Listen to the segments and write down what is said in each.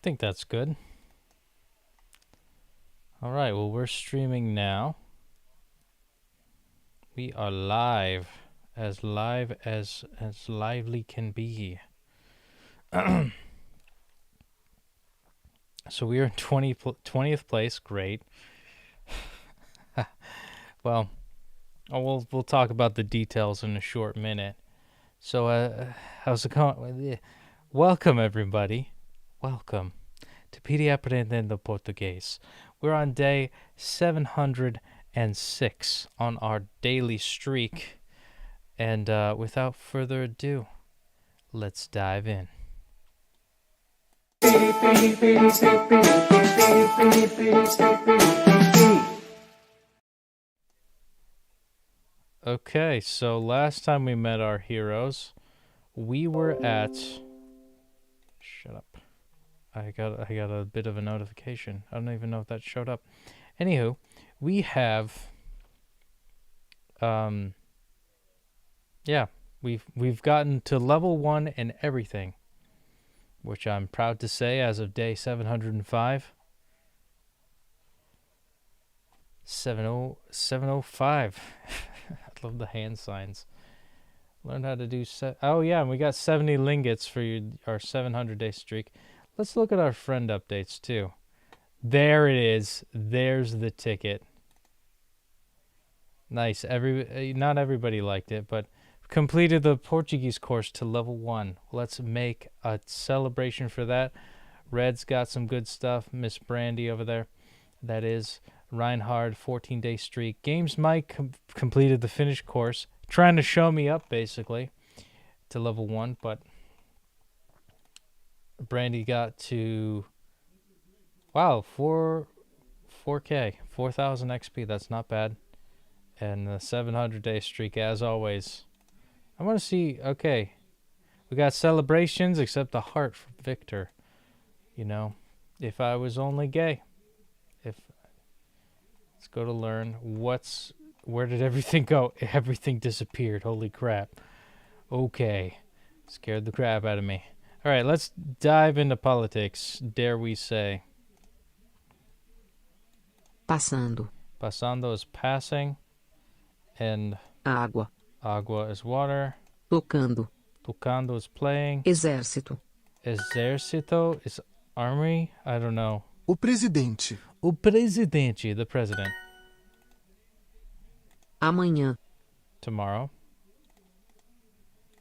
think that's good. All right, well, we're streaming now. We are live as lively can be. So we are in 20th place. Great. Well, we'll talk about the details in a short minute. So, how's it going? Welcome, everybody. Welcome to Petey Aprendendo Português. We're on day 706 on our daily streak. And without further ado, let's dive in. Okay, so last time we met our heroes, we were at... Shut up. I got a bit of a notification. I don't even know if that showed up. Anywho, we have... Yeah, we've gotten to level 1 and everything, which I'm proud to say as of day 705. 705. I love the hand signs. Learn how to do... Oh, yeah, and we got 70 lingots for our 700-day streak. Let's look at our friend updates, too. There it is. There's the ticket. Nice. Not everybody liked it, but completed the Portuguese course to level 1. Let's make a celebration for that. Red's got some good stuff. Miss Brandy over there. That is Reinhard, 14-day streak. Games Mike completed the finished course, trying to show me up, basically, to level 1, but Brandy got to, wow, 4K, 4,000 XP. That's not bad. And the 700-day streak, as always. I want to see, okay, we got celebrations, except the heart for Victor. You know, if I was only gay. Let's go to learn. Where did everything go? Everything disappeared. Holy crap. Okay. Scared the crap out of me. All right, let's dive into politics, dare we say. Passando. Passando is passing. And Água. Agua is water. Tocando. Tocando is playing. Exército. Exército is army. I don't know. O presidente. O presidente, the president. Amanhã. Tomorrow.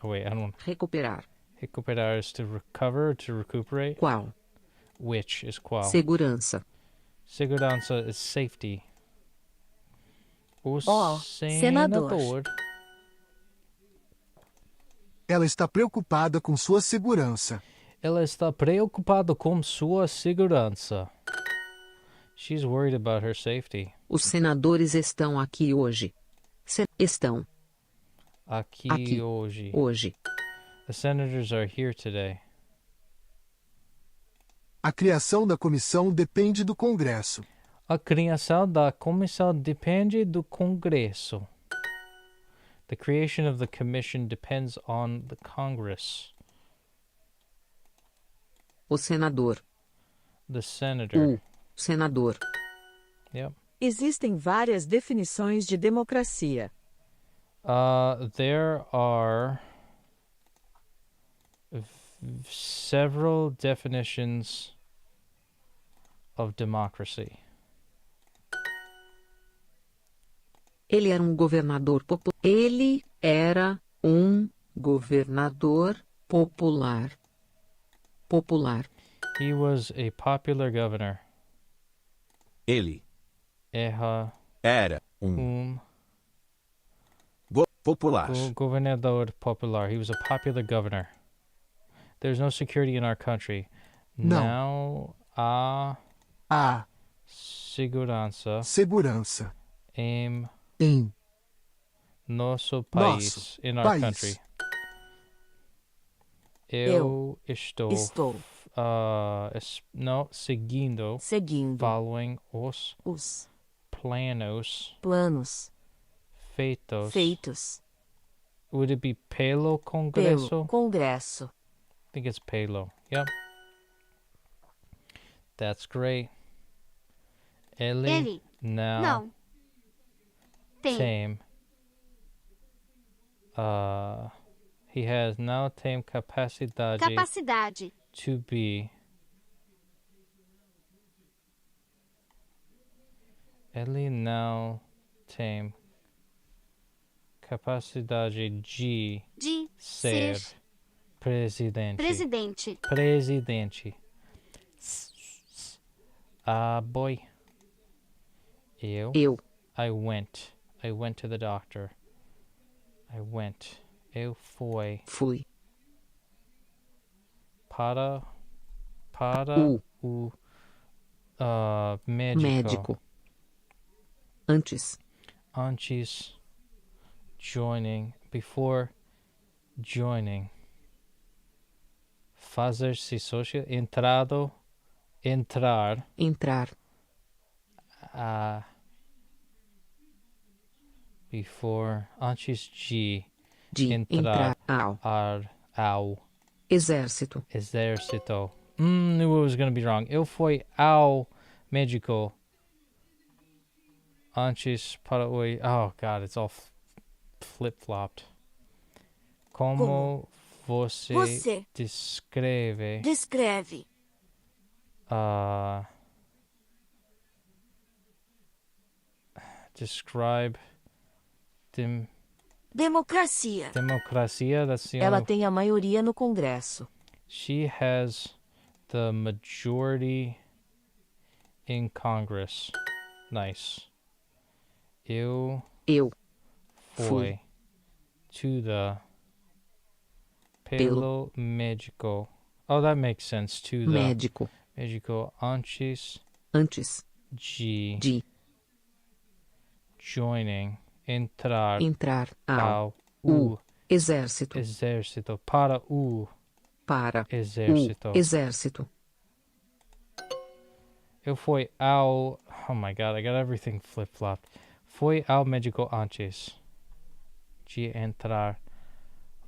Oh, wait, I don't... Recuperar. Recuperar is to recover, to recuperate. Qual? Which is qual. Segurança. Segurança is safety. O senador. Ela está preocupada com sua segurança. Ela está preocupada com sua segurança. She's worried about her safety. Os senadores estão aqui hoje. Estão. Aqui hoje. Hoje. The senators are here today. A criação da comissão depende do Congresso. A criação da comissão depende do Congresso. The creation of the commission depends on the Congress. O senador. The senator. O senador. Yep. Existem várias definições de democracia. There are several definitions of democracy. Ele era governador popular. Ele era governador popular. Popular. He was a popular governor. Ele Era popular. Governador popular. He was a popular governor. There's no security in our country. Não. Now, A segurança em nosso país, in our country. Eu estou seguindo, following os planos feitos. Would it be pelo Congresso? Congresso. I think it's pelo. Yep. That's great. Ele, Ele. now, Não. Tem. tame. He has now tame capacidade Capacidade. to be. Ele now tame capacidade de De ser ser presidente. presidente. Presidente. Boy. Eu. I went. I went to the doctor. I went. Eu fui. Fui. Para o médico. Médico. Antes. Antes joining. Before joining. Fazer-se sócio. Entrado. Entrar. Entrar. Before. Antes de De entrar ao. ao Exército. exército. Knew it was going to be wrong. Eu fui ao médico antes para o... Oh, God, it's all flip-flopped. Como você descreve Descreve. describe Democracia. democracia. That's the Ela only... tem a maioria no Congresso. She has the majority in Congress. Nice. Eu Fui. fui to the pelo médico. Oh, that makes sense. To the Médico. médico antes Antes. de joining. Entrar Entrar ao. ao Exército. exército. Para o Para. exército. Exército. Eu fui ao... Oh my God, I got everything flip-flopped. Fui ao médico antes de entrar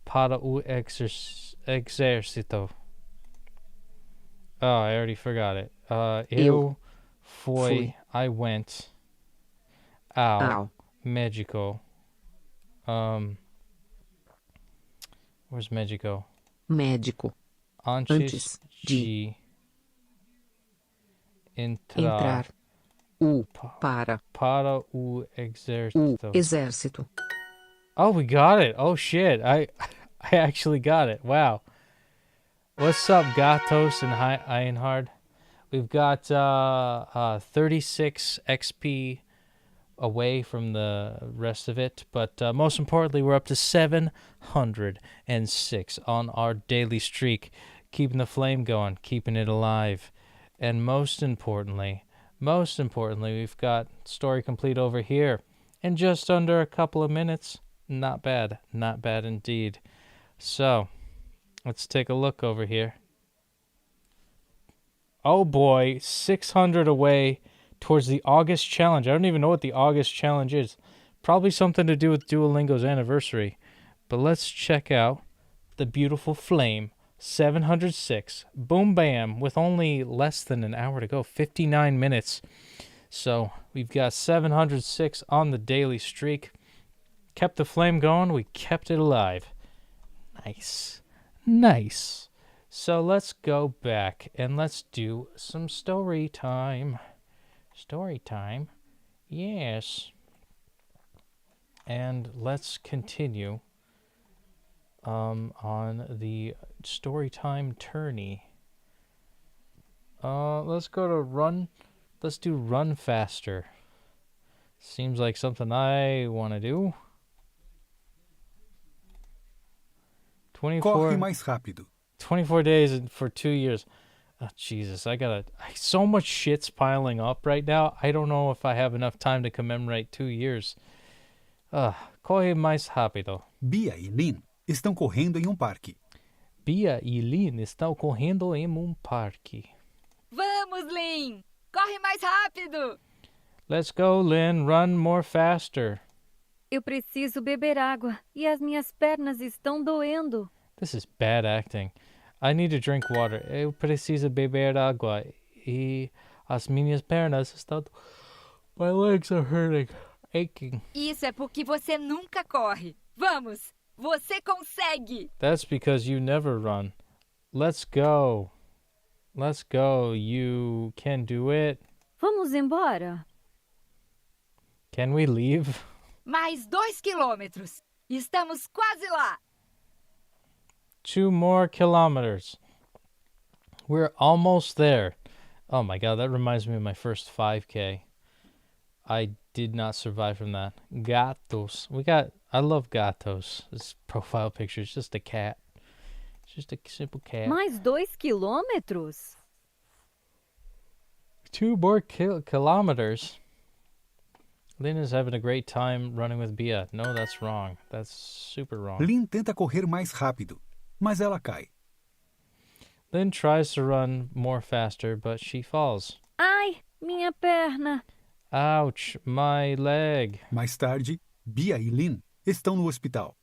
para o exército. Oh, I already forgot it. Eu fui. I went ao médico. Where's médico? Médico. Antes de entrar para o exército. Exército. Oh, we got it. Oh shit. I actually got it. Wow. What's up, Gatos and Ironhard? We've got 36 XP away from the rest of it, but most importantly, we're up to 706 on our daily streak, keeping the flame going, keeping it alive. And most importantly, we've got story complete over here in just under a couple of minutes. Not bad indeed. So, let's take a look over here. Oh boy, 600 away towards the August challenge. I don't even know what the August challenge is. Probably something to do with Duolingo's anniversary. But let's check out the beautiful flame. 706. Boom bam. With only less than an hour to go. 59 minutes. So we've got 706 on the daily streak. Kept the flame going. We kept it alive. Nice. So let's go back and let's do some story time. Story time? Yes. And let's continue on the story time tourney. Let's go to run. Let's do run faster. Seems like something I want to do. 24. Corre mais rápido. 24 days for 2 years. Oh, Jesus, so much shit's piling up right now. I don't know if I have enough time to commemorate 2 years. Corre mais rápido. Bia e Lynn estão correndo em um parque. Bia e Lynn estão correndo em um parque. Vamos, Lynn! Corre mais rápido! Let's go, Lynn. Run more faster. Eu preciso beber água e as minhas pernas estão doendo. This is bad acting. I need to drink water. Eu preciso beber água as minhas pernas estão... My legs are hurting, aching. Isso é porque você nunca corre. Vamos! Você consegue! That's because you never run. Let's go. Let's go. You can do it. Vamos embora? Can we leave? Mais 2 quilômetros. Estamos quase lá. 2 more kilometers. We're almost there. Oh my god, that reminds me of my first 5K. I did not survive from that. Gatos. I love gatos. This profile picture is just a cat. It's just a simple cat. Mais 2 quilômetros? 2 more kilometers. Lynn is having a great time running with Bia. No, that's wrong. That's super wrong. Lynn tenta correr mais rápido, mas ela cai. Lynn tries to run more faster, but she falls. Ai, minha perna. Ouch, my leg. Mais tarde, Bia e Lynn estão no hospital.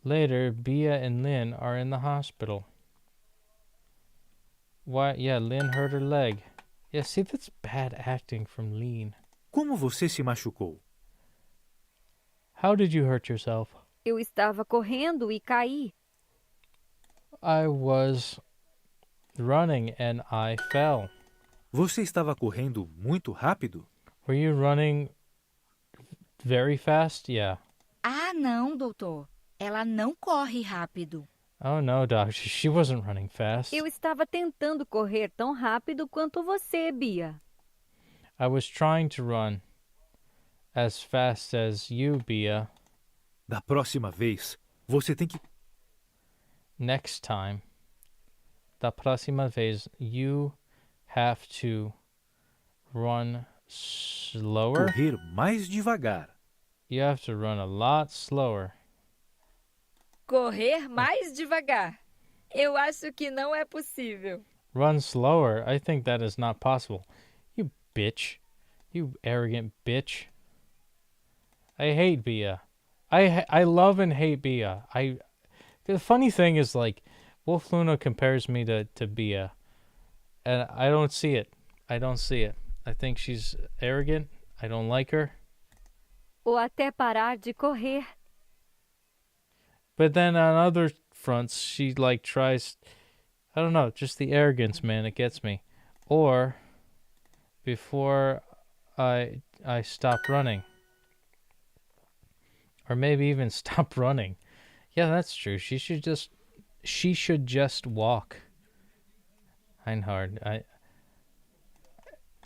Later, Bia and Lynn are in the hospital. Why? Yeah, Lynn hurt her leg. Yeah, see, that's bad acting from Lynn. Como você se machucou? How did you hurt yourself? Eu estava correndo e caí. I was running and I fell. Você estava correndo muito rápido? Were you running very fast? Yeah. Ah, não, doutor. Ela não corre rápido. Oh no, Doc. She wasn't running fast. Eu estava tentando correr tão rápido quanto você, Bia. I was trying to run as fast as you, Bia. Da próxima vez, você tem que... Next time, da próxima vez, you have to run slower. Correr mais devagar. You have to run a lot slower. Correr mais devagar. Eu acho que não é possível. Run slower? I think that is not possible. You bitch. You arrogant bitch. I hate Bia. I love and hate Bia. The funny thing is, like, Wolf Luna compares me to Bia, and I don't see it. I don't see it. I think she's arrogant. I don't like her. Ou até parar de correr. But then on other fronts, she, like, tries... I don't know, just the arrogance, man, it gets me. Or before I stop running. Or maybe even stop running. Yeah, that's true. She should just walk. Reinhard,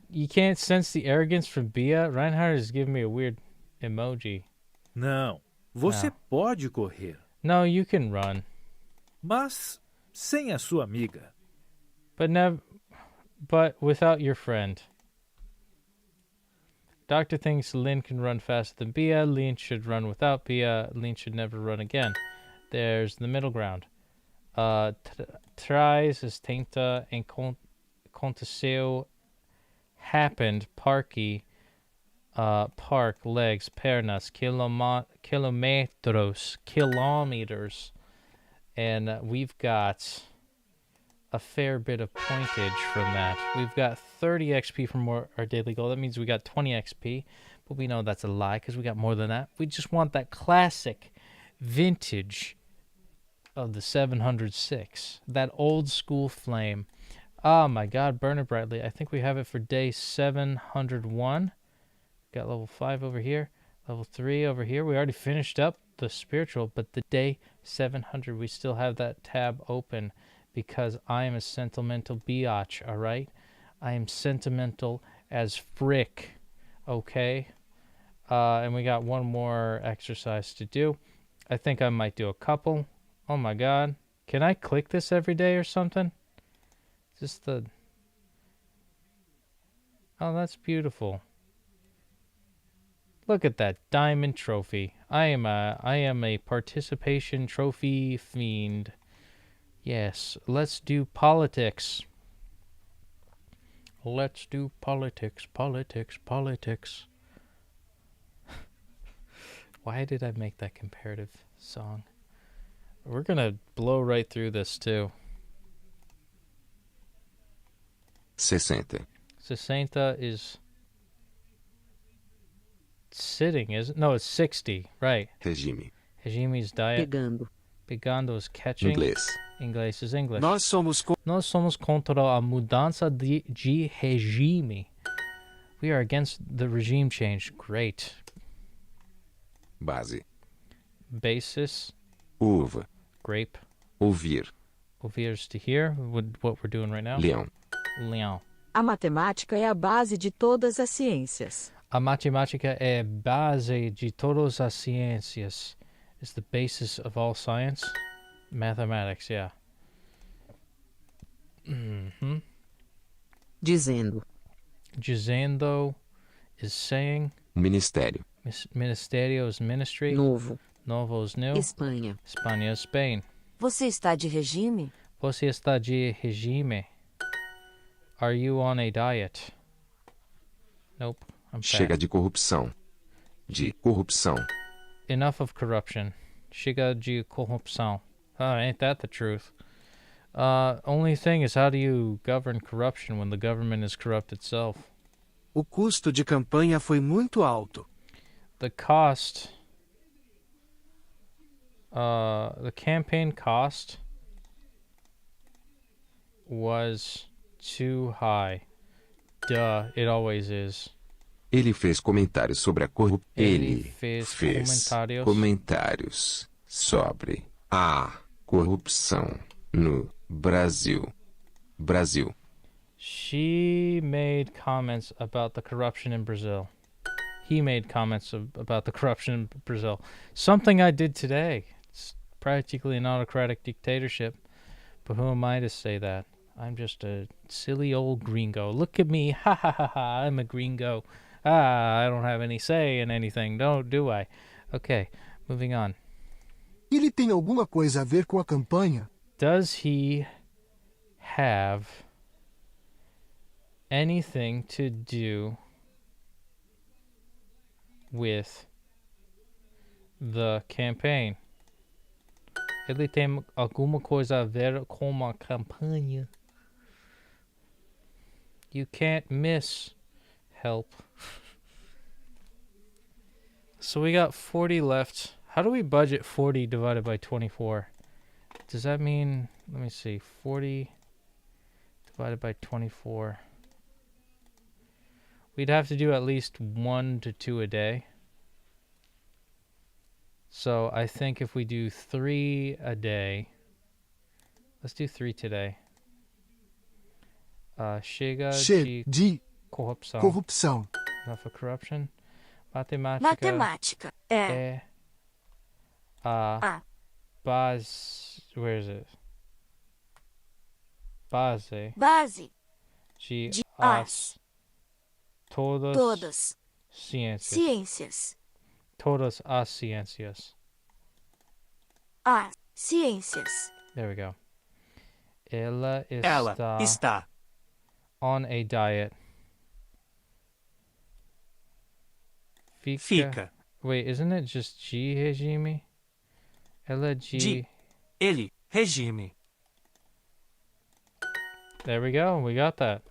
you can't sense the arrogance from Bia? Reinhard is giving me a weird emoji. Não, você Não. pode correr, No, you can run. mas sem a sua amiga. But without your friend. Doctor thinks Lynn can run faster than Bia. Lynn should run without Bia. Lynn should never run again. There's the middle ground. Traz, tenta, aconteceu, happened, parque, park, legs, pernas, kilometers. And we've got a fair bit of pointage from that. We've got 30 XP from our daily goal. That means we got 20 XP, but we know that's a lie because we got more than that. We just want that classic vintage of the 706, that old school flame. Oh my god, burn it brightly. I think we have it for day 701. Got level 5 over here, level 3 over here. We already finished up the spiritual, but the day 700, we still have that tab open because I am a sentimental biatch, alright? I am sentimental as frick, okay? And we got one more exercise to do. I think I might do a couple. Oh my god. Can I click this every day or something? Just the... Oh, that's beautiful. Look at that diamond trophy. I am a participation trophy fiend. Yes, let's do politics. Let's do politics. Why did I make that comparative song? We're gonna blow right through this too. 60. 60 is sitting, isn't? No, it's 60. Right. Regime. Regime is diet. pegando, Pegando is catching. Inglês. Inglês is English. Nós somos Nós somos contra a mudança de regime. We are against the regime change. Great. Base. Basis, Uva. grape. Ouvir. Ouvir is to hear. What we're doing right now. Leão. Leão. A matemática é a base de todas as ciências. A matemática é base de todas as ciências. It's the basis of all science. Mathematics, yeah. dizendo, Dizendo is saying. Ministério. Ministerio is ministry. novo, Novo is new. Espanha, Espanha is Spain. Você está de regime? Você está de regime? Are you on a diet? Nope, I'm fat. Chega de corrupção. De corrupção. Enough of corruption. Chega de corrupção. Oh, ain't that the truth? Only thing is, how do you govern corruption when the government is corrupt itself? O custo de campanha foi muito alto. The cost, the campaign cost was too high. Duh, it always is. Ele fez comentários sobre a corrupção. Ele fez comentários. comentários sobre a corrupção no Brasil. Brasil. She made comments about the corruption in Brazil. He made comments about the corruption in Brazil. Something I did today. It's practically an autocratic dictatorship. But who am I to say that? I'm just a silly old gringo. Look at me. Ha ha ha ha. I'm a gringo. I don't have any say in anything. Do I? Okay, moving on. Ele tem alguma coisa a ver com a campanha? Does he have anything to do with the campaign? Ele tem alguma coisa a ver com a campanha? You can't miss help. So we got 40 left. How do we budget 40 divided by 24? Does that mean, let me see, 40 divided by 24. We'd have to do at least 1 to 2 a day. So I think if we do 3 a day, let's do 3 today. Chega de corrupção. corrupção. Enough of corruption. Matemática, Matemática é a base. Where is it? Base base de de as todas ciências. ciências. Todas as ciências. As ciências. There we go. Ela Ela está on a diet. Fica. Wait, isn't it just de regime? Ela de. Ele. Regime. There we go. We got that.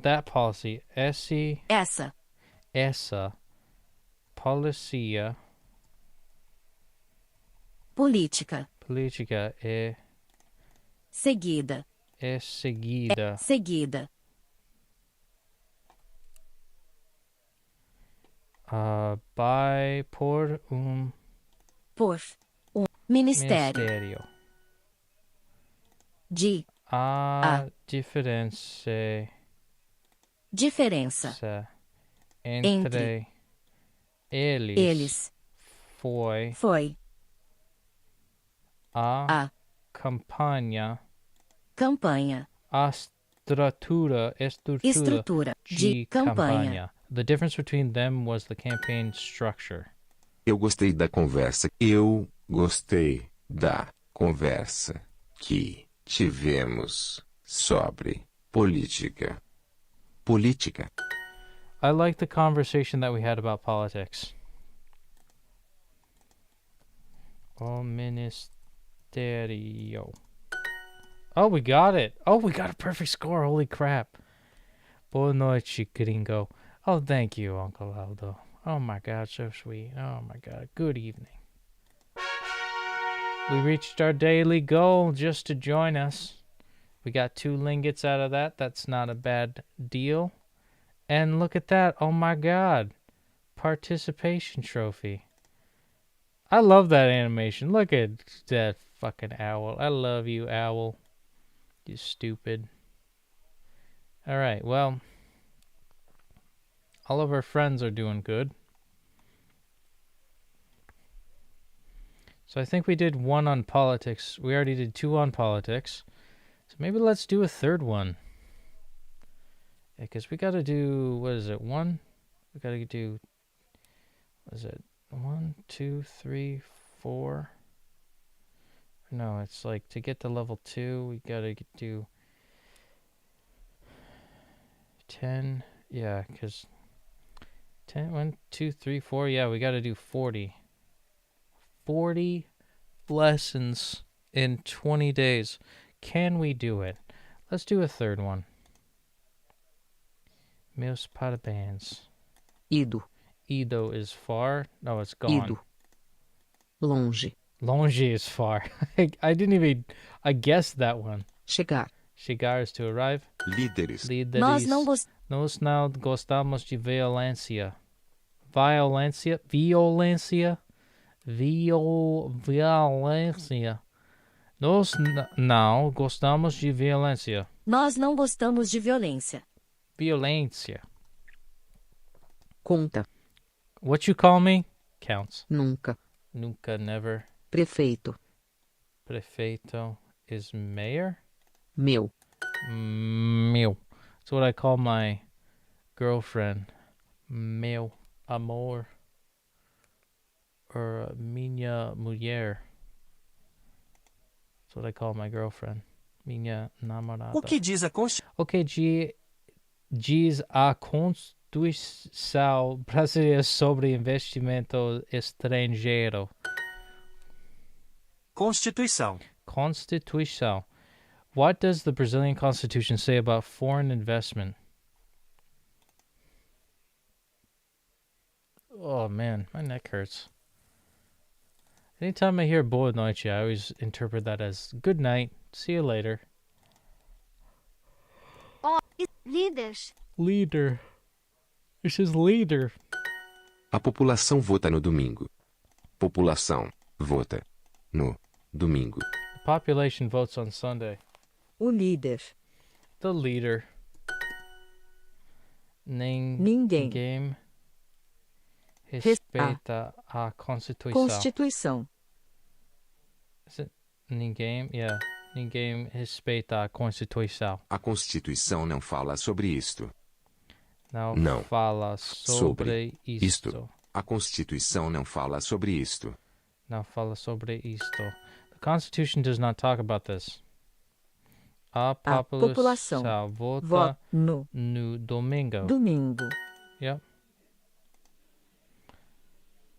That policy. Essa Essa policia política política seguida. seguida. Seguida. Por Por ministério. ministério. De A diferença diferença entre eles foi a campanha a estrutura de campanha. The difference between them was the campaign structure. Eu gostei da conversa. Eu gostei da conversa que tivemos sobre política. Política. I like the conversation that we had about politics. O Ministerio. Oh, we got it. Oh, we got a perfect score. Holy crap. Boa noite, gringo. Oh, thank you, Uncle Aldo. Oh, my God, so sweet. Oh, my God. Good evening. We reached our daily goal just to join us. We got 2 lingots out of that. That's not a bad deal. And look at that. Oh, my God. Participation trophy. I love that animation. Look at that fucking owl. I love you, owl. You stupid. Alright, well, all of our friends are doing good. So I think we did 1 on politics. We already did 2 on politics. So maybe let's do a 3rd one. Because we gotta do, what is it, 1? We gotta do, what is it, 1, 2, 3, 4. No, it's like to get to level 2, we gotta do 10. Yeah, because 10, 1, 2, 3, 4. Yeah, we gotta do 40. 40 lessons in 20 days. Can we do it? Let's do a 3rd one. Meus parabéns. Ido. Ido is far. No, it's gone. Ido. Longe. Longe is far. I didn't even... I guessed that one. Chegar. Chegar is to arrive. Líderes. Líderes. Nós não gostamos de violência. Violência? Violência? Violência. Nós não gostamos de violência. Nós não gostamos de violência. Violência. Conta. What you call me? Counts. Nunca. Nunca, never. Prefeito. Prefeito is mayor? Meu. Meu. That's what I call my girlfriend. Meu amor. Or minha mulher. That's what I call my girlfriend. Minha namorada. O que diz a Constituição? O que diz a Constituição brasileira sobre investimento estrangeiro? Constituição. Constituição. What does the Brazilian Constitution say about foreign investment? Oh man, my neck hurts. Anytime I hear boa noite, I always interpret that as good night, see you later. Líderes. Leader. This is leader. A população vota no domingo. População vota no domingo. The population votes on Sunday. O líder. The leader. Ninguém. Respeita a Constituição. Constituição. Is it ninguém? Yeah. Ninguém respeita a Constituição. A Constituição não fala sobre isto. Não fala sobre isto. A Constituição não fala sobre isto. Não fala sobre isto. The Constitution does not talk about this. A população vota no domingo. Yep.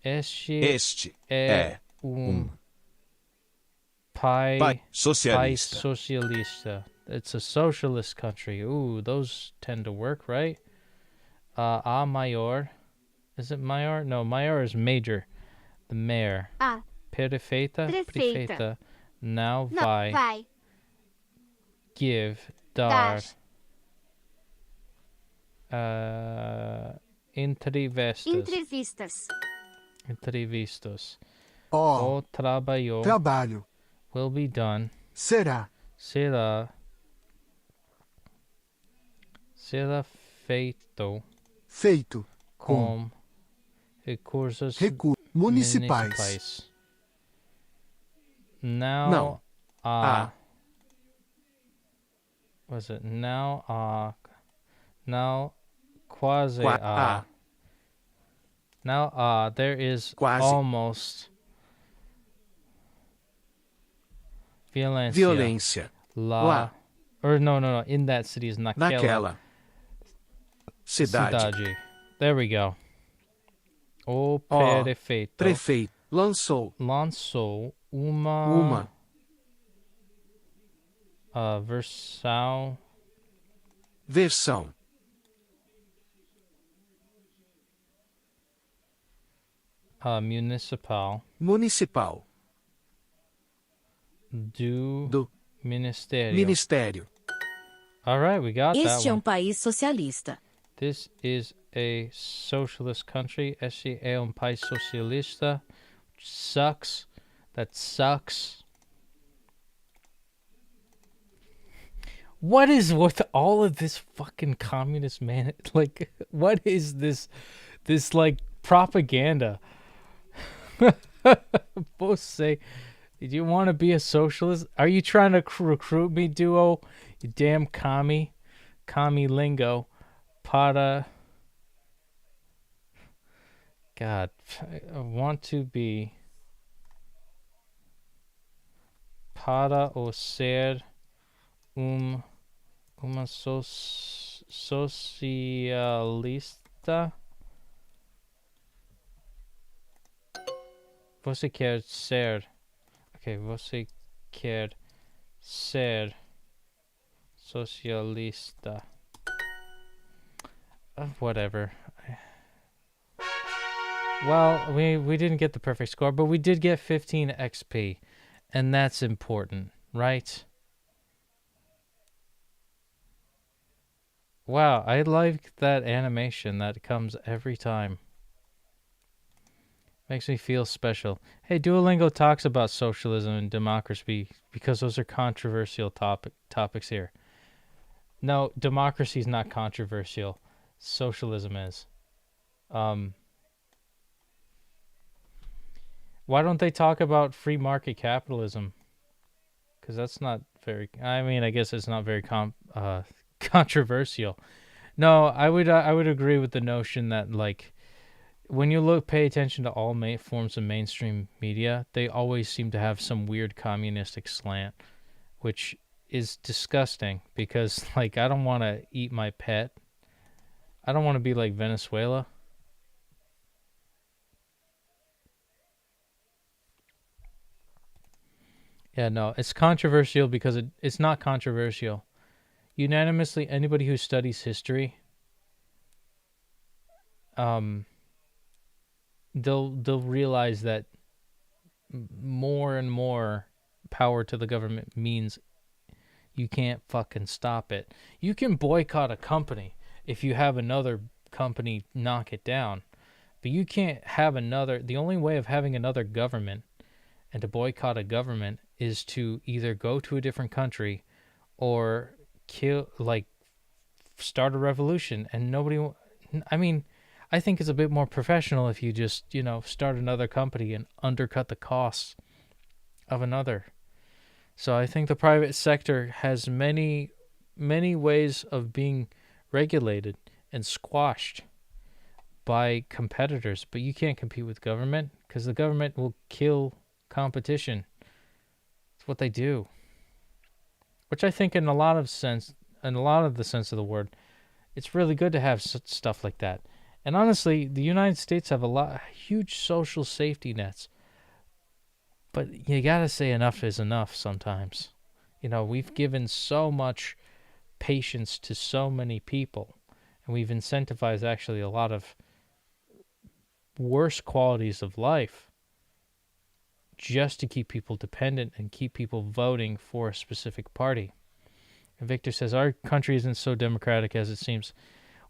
Este é pai socialista. It's a socialist country. Ooh, those tend to work, right? A maior. Is it maior? No, maior is major. The mayor. Prefeita. Não vai. Give. Dar. Entrevistas. O Trabalho. will be done. Será. Será feito Feito. com recursos Municipais. Não há. há. Was it não há? Não quase Qua- há. há. Now, there is Quase. almost Violência. Lá. Or no. In that city is naquela. Cidade. There we go. O Ó, prefeito Prefeito. Lançou. lançou uma Versão. Versão. Municipal. Municipal. Do Ministério. Ministério. All right, we got that Este é one. país socialista. This is a socialist country. Este é país socialista. Sucks. That sucks. What is with all of this fucking communist man? Like, what is this like propaganda? Você, did you want to be a socialist? Are you trying to recruit me, Duo? You damn commie lingo. Para. God, I want to be. Para o ser uma socialista. Você quer ser. Ok, você quer ser socialista. Whatever. Well, we didn't get the perfect score, but we did get 15 XP. And that's important, right? Wow, I like that animation that comes every time. Makes me feel special. Hey, Duolingo talks about socialism and democracy because those are controversial topics here. No, democracy is not controversial. Socialism is. Why don't they talk about free market capitalism? Because that's not very. I mean, I guess it's not very controversial. No, I would agree with the notion that, like, when you pay attention to all forms of mainstream media, they always seem to have some weird communistic slant, which is disgusting because, like, I don't want to eat my pet. I don't want to be like Venezuela. Yeah, no, it's controversial because it's not controversial. Unanimously, anybody who studies history, they'll realize that more and more power to the government means you can't fucking stop it. You can boycott a company if you have another company knock it down, but you can't have the only way of having another government and to boycott a government is to either go to a different country or start a revolution. And I think it's a bit more professional if you just, start another company and undercut the costs of another. So I think the private sector has many, many ways of being regulated and squashed by competitors, but you can't compete with government because the government will kill competition. It's what they do. Which I think in a lot of the sense of the word, it's really good to have stuff like that. And honestly, the United States have huge social safety nets. But you gotta say enough is enough sometimes. We've given so much patience to so many people, and we've incentivized actually a lot of worse qualities of life just to keep people dependent and keep people voting for a specific party. And Victor says, our country isn't so democratic as it seems.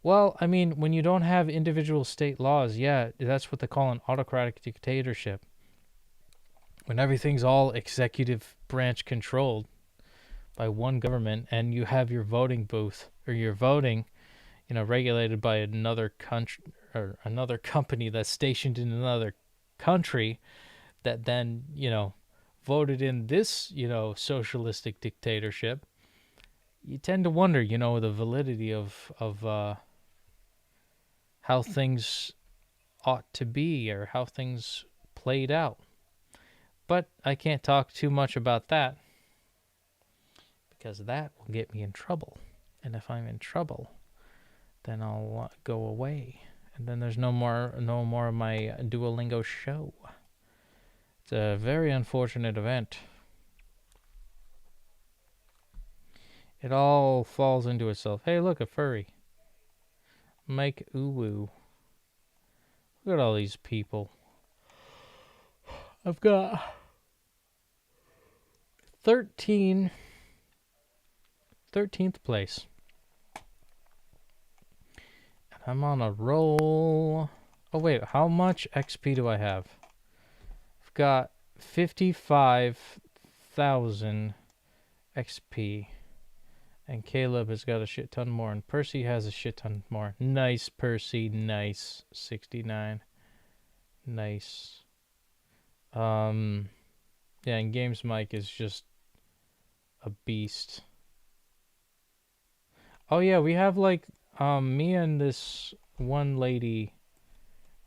Well, I mean, when you don't have individual state laws, yeah, that's what they call an autocratic dictatorship. When everything's all executive branch controlled by one government and you have your voting booth or your voting, regulated by another country or another company that's stationed in another country that then, voted in this, socialistic dictatorship, you tend to wonder, the validity of how things ought to be or how things played out. But I can't talk too much about that because that will get me in trouble. And if I'm in trouble, then I'll go away. And then there's no more of my Duolingo show. It's a very unfortunate event. It all falls into itself. Hey, look, a furry. Mike Uwu. Look at all these people. I've got 13th place. And I'm on a roll. Oh, wait, how much XP do I have? I've got 55,000 XP. And Caleb has got a shit ton more. And Percy has a shit ton more. Nice, Percy. Nice. 69. Nice. Yeah, and Games Mike is just a beast. Oh yeah, we have like me and this one lady,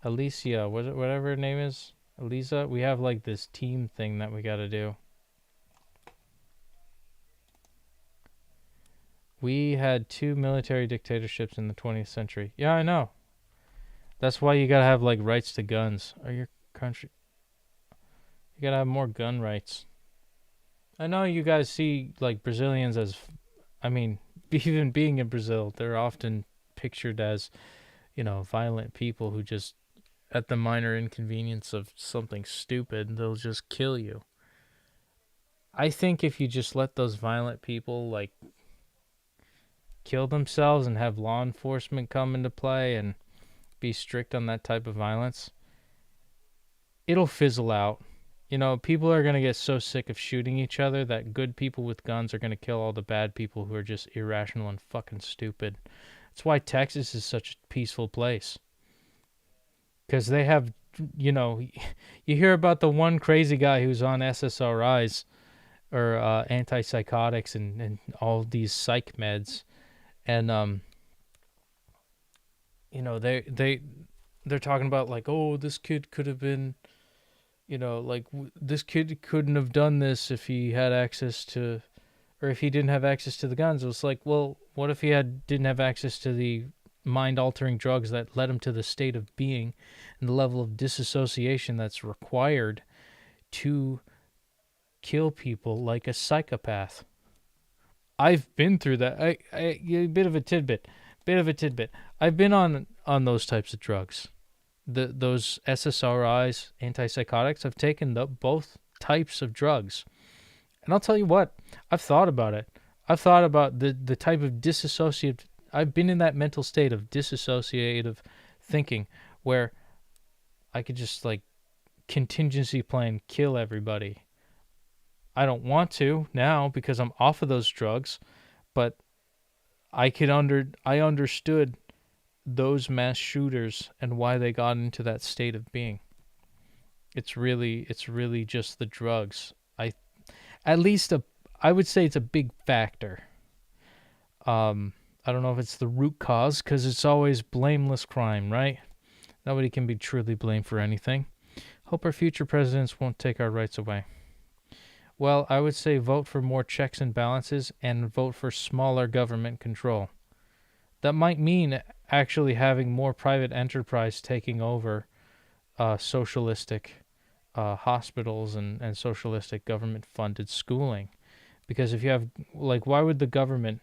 Alicia, whatever her name is, Elisa. We have like this team thing that we got to do. We had 2 military dictatorships in the 20th century. Yeah, I know. That's why you gotta have like rights to guns. Or your country. You gotta have more gun rights. I know you guys see like Brazilians as, I mean, even being in Brazil, they're often pictured as, violent people who just, at the minor inconvenience of something stupid, they'll just kill you. I think if you just let those violent people like kill themselves and have law enforcement come into play and be strict on that type of violence, it'll fizzle out. People are going to get so sick of shooting each other that good people with guns are going to kill all the bad people who are just irrational and fucking stupid. That's why Texas is such a peaceful place. Because they have, you hear about the one crazy guy who's on SSRIs or antipsychotics and all these psych meds. And, they're talking about like, oh, this kid could have been... this kid couldn't have done this if he had access to, or if he didn't have access to the guns. It was like, well, what if he didn't have access to the mind-altering drugs that led him to the state of being and the level of disassociation that's required to kill people like a psychopath? I've been through that. A bit of a tidbit. I've been on those types of drugs. Those SSRIs, antipsychotics, I've taken both types of drugs. And I'll tell you what, I've thought about it. I've thought about the type of disassociative, I've been in that mental state of disassociative thinking where I could just like contingency plan kill everybody. I don't want to now because I'm off of those drugs, but I understood those mass shooters and why they got into that state of being. It's really just the drugs. I would say it's a big factor. I don't know if it's the root cause, because it's always blameless crime, right? Nobody can be truly blamed for anything. Hope our future presidents won't take our rights away. Well, I would say vote for more checks and balances and vote for smaller government control. That might mean actually having more private enterprise taking over socialistic hospitals and socialistic government-funded schooling. Because if you have, like, why would the government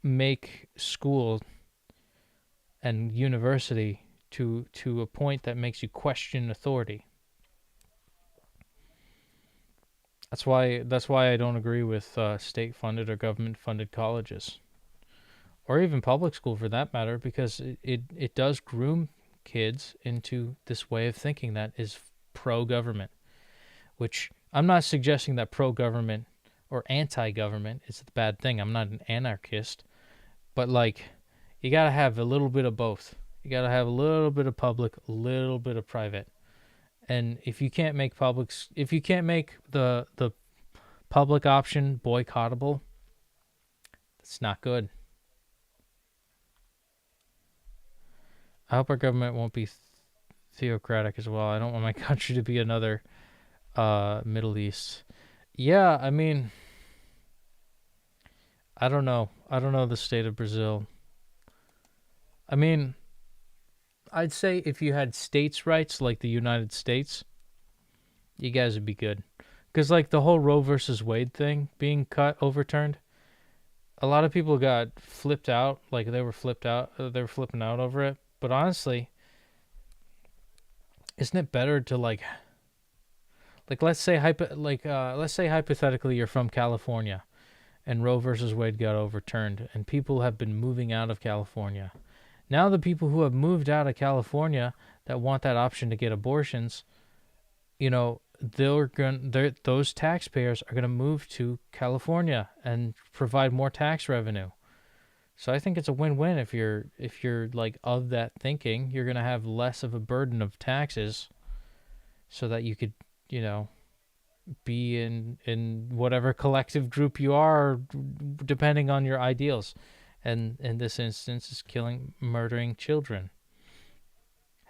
make school and university to a point that makes you question authority? That's why I don't agree with state-funded or government-funded colleges, or even public school for that matter, because it does groom kids into this way of thinking that is pro-government, which I'm not suggesting that pro-government or anti-government is the bad thing. I'm not an anarchist, but like, you gotta have a little bit of both. You gotta have a little bit of public, a little bit of private. And if you can't make the public option boycottable, that's not good. I hope our government won't be theocratic as well. I don't want my country to be another Middle East. Yeah, I mean, I don't know. I don't know the state of Brazil. I mean, I'd say if you had states' rights like the United States, you guys would be good. Because, like, the whole Roe versus Wade thing being overturned, a lot of people got flipped out. Like, they were flipping out over it. But honestly, isn't it better to, like let's say hypothetically you're from California and Roe versus Wade got overturned and people have been moving out of California. Now the people who have moved out of California that want that option to get abortions, you know, those taxpayers are going to move to California and provide more tax revenue. So I think it's a win-win if you're like of that thinking. You're going to have less of a burden of taxes so that you could, you know, be in whatever collective group you are depending on your ideals. And in this instance is murdering children.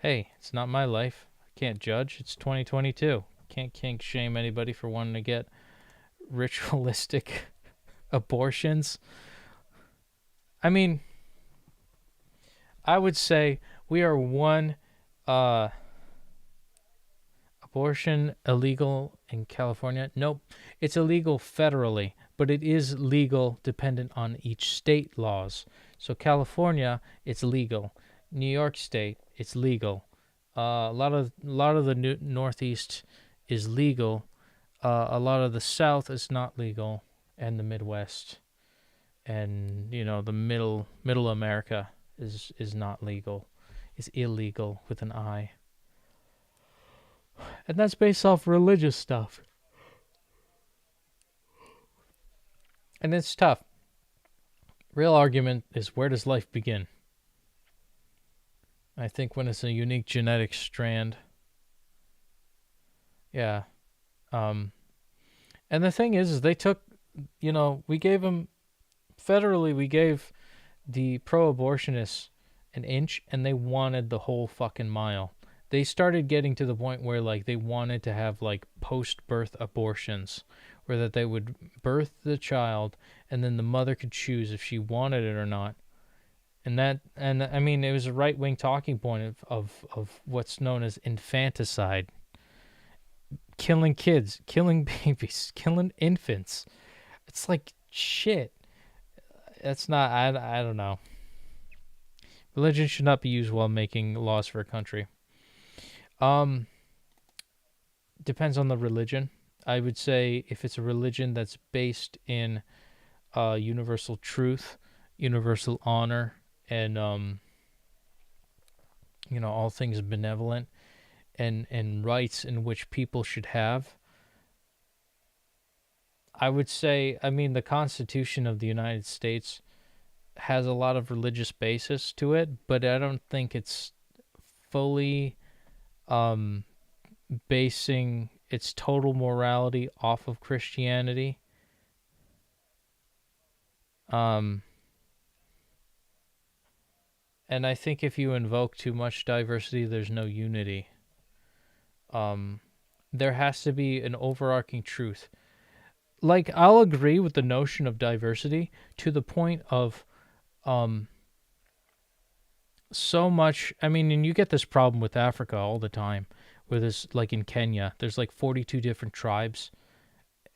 Hey, it's not my life. I can't judge. It's 2022. Can't kink shame anybody for wanting to get ritualistic abortions. I mean, I would say we are one abortion illegal in California. Nope. It's illegal federally, but it is legal dependent on each state laws. So California, it's legal. New York State, it's legal. A lot of the Northeast is legal. A lot of the South is not legal, and the Midwest, and you know the middle America is not legal. It's illegal with an I. And that's based off religious stuff. And it's tough. Real argument is, where does life begin? I think when it's a unique genetic strand. Yeah. And the thing is they took, you know, we gave them, federally, we gave the pro-abortionists an inch, and they wanted the whole fucking mile. They started getting to the point where, like, they wanted to have, like, post-birth abortions, where that they would birth the child, and then the mother could choose if she wanted it or not. And I mean, it was a right-wing talking point of what's known as infanticide. Killing kids, killing babies, killing infants. It's like, shit. That's not, I don't know. Religion should not be used while making laws for a country. Depends on the religion. I would say if it's a religion that's based in universal truth, universal honor, and you know, all things benevolent, and rights in which people should have, I would say, I mean, the Constitution of the United States has a lot of religious basis to it, but I don't think it's fully basing its total morality off of Christianity. And I think if you invoke too much diversity, there's no unity. There has to be an overarching truth. Like, I'll agree with the notion of diversity to the point of so much. I mean, and you get this problem with Africa all the time, where there's, like in Kenya, there's like 42 different tribes.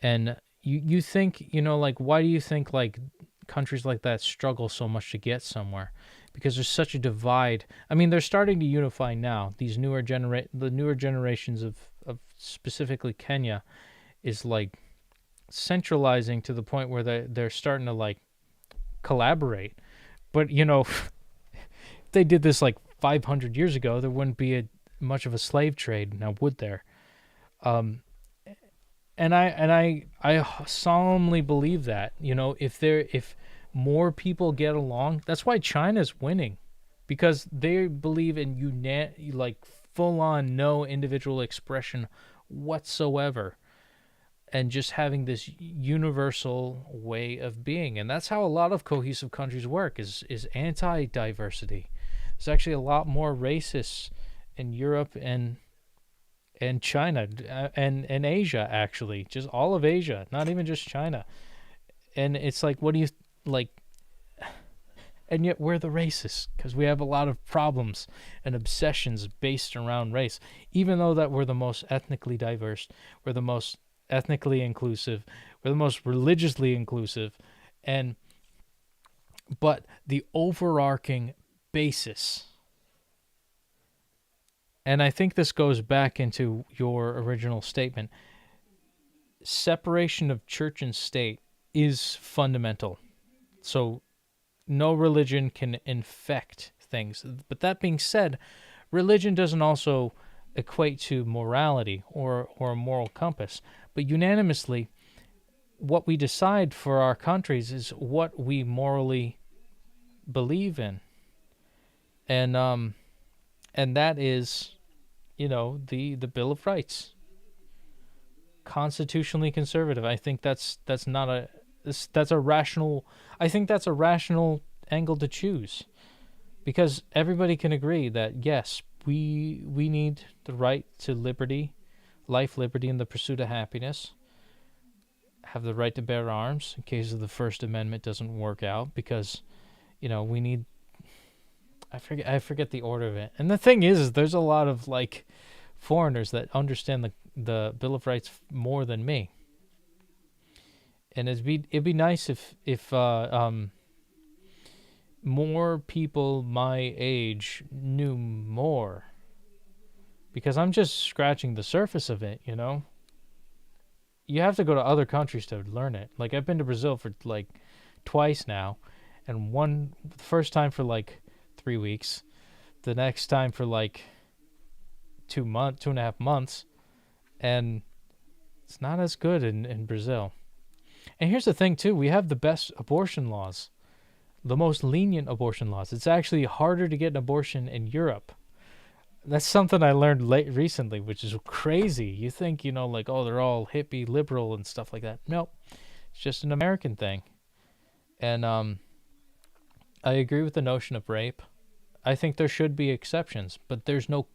And you think, you know, like, why do you think like countries like that struggle so much to get somewhere? Because there's such a divide. I mean, they're starting to unify now. These newer generations of specifically Kenya is like centralizing to the point where they're starting to like collaborate. But, you know, if they did this like 500 years ago, there wouldn't be much of a slave trade now, would there? And I solemnly believe that, you know, if more people get along, that's why China's winning, because they believe in like full-on no individual expression whatsoever, and just having this universal way of being. And that's how a lot of cohesive countries work, is anti-diversity. There's actually a lot more racists in Europe and China and Asia, actually, just all of Asia, not even just China. And it's like, what do you like? And yet we're the racists, because we have a lot of problems and obsessions based around race, even though that we're the most ethnically diverse, we're the most ethnically inclusive. We're the most religiously inclusive. But the overarching basis, and I think this goes back into your original statement, separation of church and state is fundamental. So no religion can infect things. But that being said, religion doesn't also equate to morality or a moral compass. But unanimously, what we decide for our countries is what we morally believe in. And that is, the Bill of Rights. Constitutionally conservative. I think that's a rational. I think that's a rational angle to choose, because everybody can agree that yes, we need the right to liberty, life, liberty, and the pursuit of happiness. Have the right to bear arms in case of the First Amendment doesn't work out, because we need. I forget the order of it. And the thing is there's a lot of foreigners that understand the Bill of Rights more than me. And it'd be nice if more people my age knew more, because I'm just scratching the surface of it. You have to go to other countries to learn it. I've been to Brazil for twice now, and the first time for 3 weeks, the next time for 2.5 months, and it's not as good in Brazil. And here's the thing too, we have the best abortion laws, the most lenient abortion laws. It's actually harder to get an abortion in Europe. That's something I learned recently, which is crazy. You think, they're all hippie, liberal, and stuff like that. Nope. It's just an American thing. And I agree with the notion of rape. I think there should be exceptions, but there's no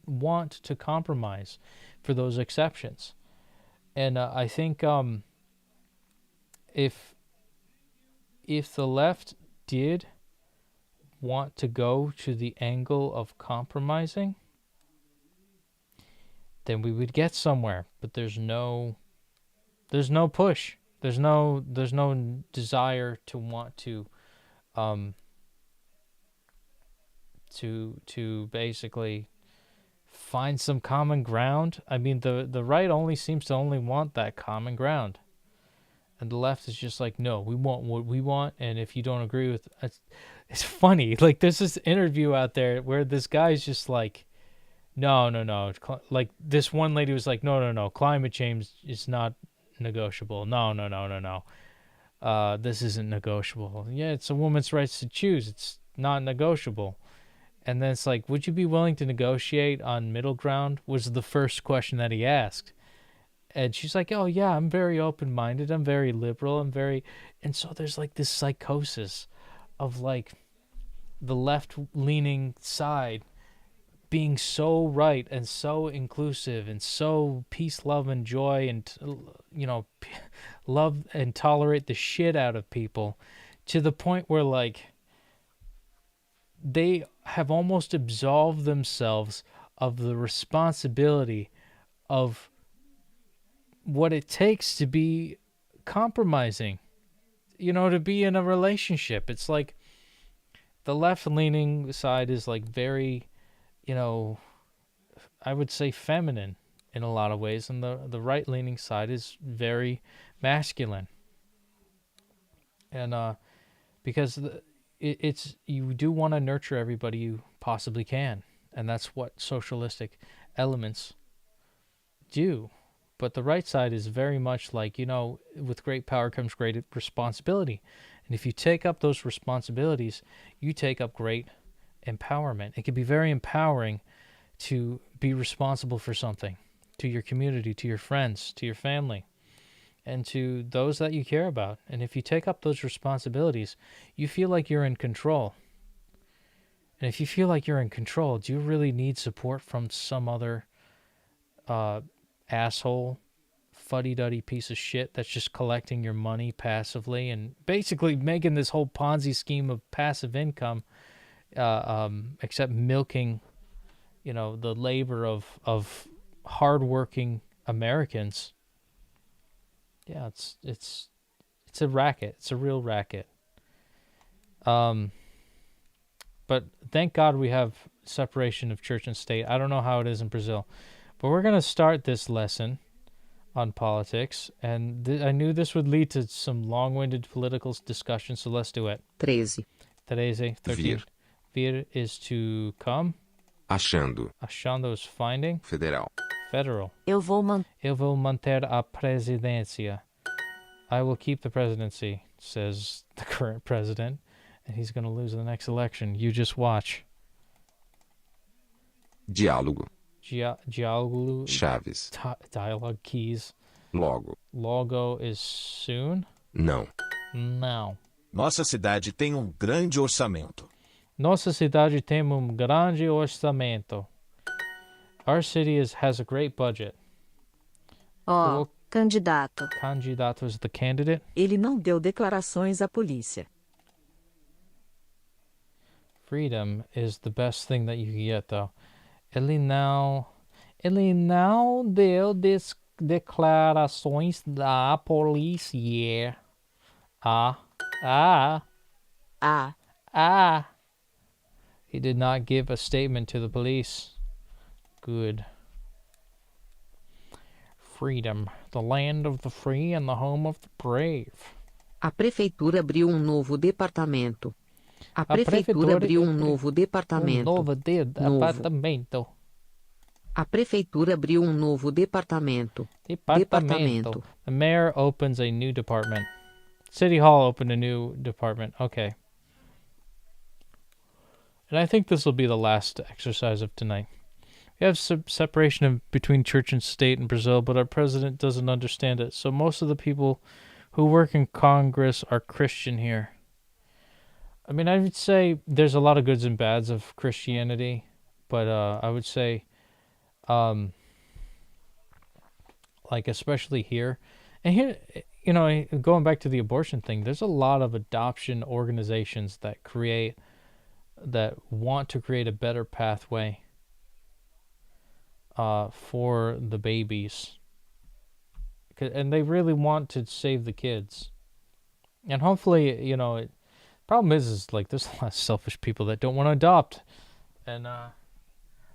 want to compromise for those exceptions. And I think if the left did want to go to the angle of compromising, then we would get somewhere. But there's no push. There's no desire to want to basically find some common ground. I mean, the right seems to only want that common ground. And the left is just no, we want what we want, and if you don't agree with it, it's funny. There's this interview out there where this guy's just no. This one lady was no, climate change is not negotiable. No. This isn't negotiable. Yeah, it's a woman's rights to choose. It's not negotiable. And then it's would you be willing to negotiate on middle ground? Was the first question that he asked. And she's oh yeah, I'm very open-minded, I'm very liberal, and so there's this psychosis of the left-leaning side being so right and so inclusive and so peace, love, and joy, and love and tolerate the shit out of people, to the point where they have almost absolved themselves of the responsibility of what it takes to be compromising, to be in a relationship. It's the left-leaning side is very, I would say feminine in a lot of ways, and the right-leaning side is very masculine. And because it's you do want to nurture everybody you possibly can, and that's what socialistic elements do. But the right side is very much with great power comes great responsibility. And if you take up those responsibilities, you take up great empowerment. It can be very empowering to be responsible for something, to your community, to your friends, to your family, and to those that you care about. And if you take up those responsibilities, you feel like you're in control. And if you feel like you're in control, do you really need support from some other asshole, fuddy-duddy piece of shit that's just collecting your money passively and basically making this whole Ponzi scheme of passive income, except milking, the labor of hardworking Americans. Yeah, it's a racket. It's a real racket. But thank God we have separation of church and state. I don't know how it is in Brazil, but we're going to start this lesson on politics, and I knew this would lead to some long-winded political discussion, so let's do it. 13. 13. Vir. Vir is to come. Achando. Achando is finding. Federal. Federal. Eu vou Eu vou manter a presidência. I will keep the presidency, says the current president, and he's going to lose the next election. You just watch. Diálogo. Diálogo. Chaves. Dialogue keys. Logo. Logo is soon. Não. Now. Nossa cidade tem grande orçamento. Nossa cidade tem grande orçamento. Our city has a great budget. Ó, candidato. Candidato is the candidate. Ele não deu declarações à polícia. Freedom is the best thing that you can get, though. Ele não deu declarações da polícia. He did not give a statement to the police. Good. Freedom, the land of the free and the home of the brave. A prefeitura abriu novo departamento. A prefeitura abriu novo departamento. Novo departamento. A prefeitura abriu novo departamento. Departamento. The mayor opens a new department. City Hall opened a new department. Okay. And I think this will be the last exercise of tonight. We have separation between church and state in Brazil, but our president doesn't understand it. So most of the people who work in Congress are Christian here. I mean, I would say there's a lot of goods and bads of Christianity, but I would say, like especially here, and here, you know, going back to the abortion thing, there's a lot of adoption organizations that want to create a better pathway for the babies, and they really want to save the kids. And hopefully, you know, problem is like there's a lot of selfish people that don't want to adopt, and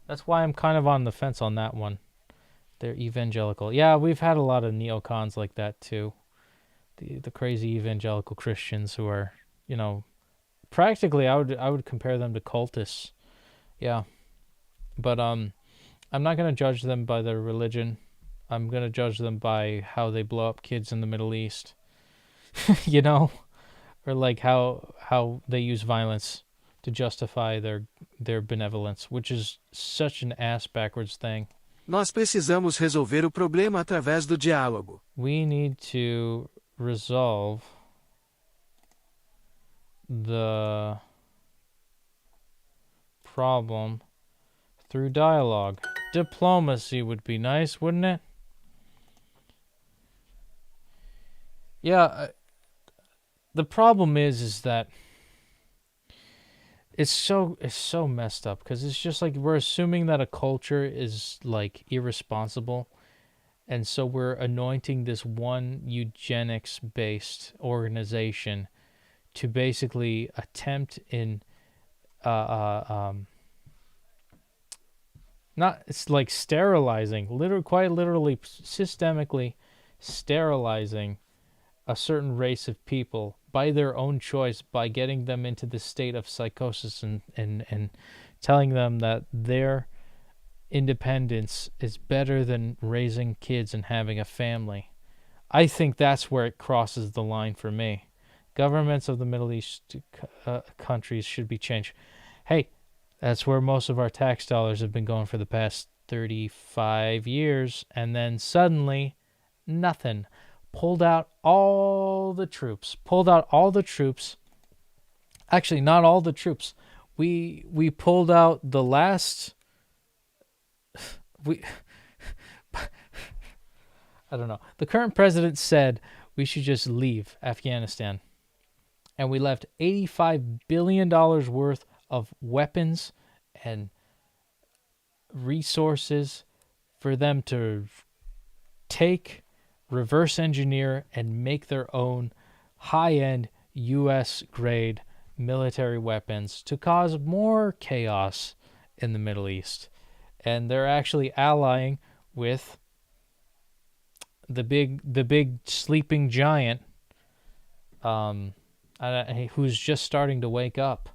that's why I'm kind of on the fence on that one. They're evangelical. Yeah, we've had a lot of neocons like that too. The crazy evangelical Christians who are, you know, practically I would compare them to cultists. Yeah. But I'm not going to judge them by their religion. I'm going to judge them by how they blow up kids in the Middle East. You know, or like how they use violence to justify their benevolence, which is such an ass backwards thing. Nós precisamos resolver o problema através do diálogo. We need to resolve the problem through dialogue. Diplomacy would be nice, wouldn't it? Yeah, the problem is that it's so messed up because it's just like we're assuming that a culture is like irresponsible, and so we're anointing this one eugenics-based organization to basically attempt in not, it's like sterilizing, quite literally systemically sterilizing a certain race of people by their own choice, by getting them into this state of psychosis and telling them that their independence is better than raising kids and having a family. I think that's where it crosses the line for me. Governments of the Middle East countries should be changed. Hey, that's where most of our tax dollars have been going for the past 35 years, and then suddenly, nothing. Pulled out all the troops. Actually, not all the troops. We pulled out the last. I don't know. The current president said we should just leave Afghanistan, and we left $85 billion worth of weapons and resources for them to take, reverse engineer, and make their own high-end U.S.-grade military weapons to cause more chaos in the Middle East. And they're actually allying with the big sleeping giant, who's just starting to wake up,